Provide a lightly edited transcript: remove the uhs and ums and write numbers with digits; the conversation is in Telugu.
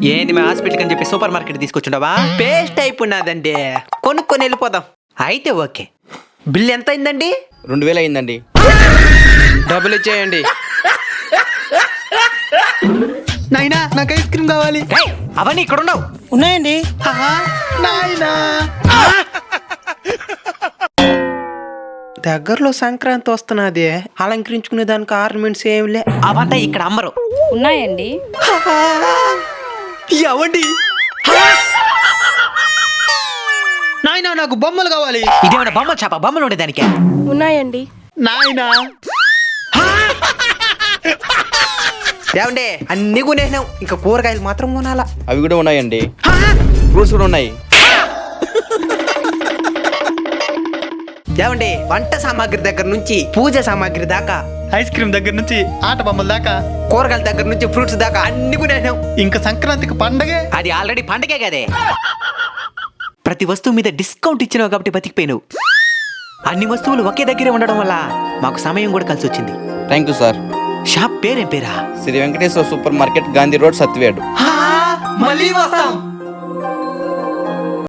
ఏంది మా హాస్పిటల్ అని చెప్పి సూపర్ మార్కెట్ తీసుకొచ్చుండవా? పేస్ట్ అయిపోయినదండి, కొనుక్కొని వెళ్ళిపోదాం. అయితే ఓకే, బిల్ ఎంత అయిందండి? 2000 అయిందండి. డబ్బులు ఇచ్చేయండి. నాయనా నాకు ఐస్ క్రీమ్ కావాలి. ఏయ్, అవన్నీ ఇక్కడ ఉండవు. ఉన్నాయండి. నాయనా దగ్గరలో సంక్రాంతి వస్తున్నది, అలంకరించుకునే దానికి ఆర్నమెంట్స్ ఏమిలే, అవంతా ఇక్కడ అమ్మరు. ఉన్నాయండి. ఎవండి? నాయనా నాకు బొమ్మలు కావాలి. ఇదేమైనా బొమ్మ చాప? బొమ్మలు ఉండేదానికే. ఉన్నాయండి. నాయనా ఏమండి, అన్ని కొనేసినాం, ఇంకా కూరగాయలు మాత్రం కొనాలా. అవి కూడా ఉన్నాయండి. ఫ్రూట్స్ కూడా ఉన్నాయి. ఏమండి, వంట సామాగ్రి దగ్గర నుంచి పూజ సామాగ్రి దాకా, ఐస్ క్రీమ్ దగ్గర నుంచి ఆట బొమ్మల దాకా, కూరగాయల దగ్గర నుంచి ఫ్రూట్స్ దాకా అన్ని కొనేసినాం. ఇంకా సంక్రాంతికి పండగే. అది ఆల్రెడీ పండగే కదే. ప్రతి వస్తువు మీద డిస్కౌంట్ ఇచ్చినావు కాబట్టి బతికిపోయినావు. అన్ని వస్తువులు ఒకే దగ్గరే ఉండడం వల్ల మాకు సమయం కూడా కలిసి వచ్చింది. Thank you sir. షాప్ పేరేం పేరా? Shri Venkateshwara super market, Gandhi road, Satyavedu. మళ్ళీ వస్తాం.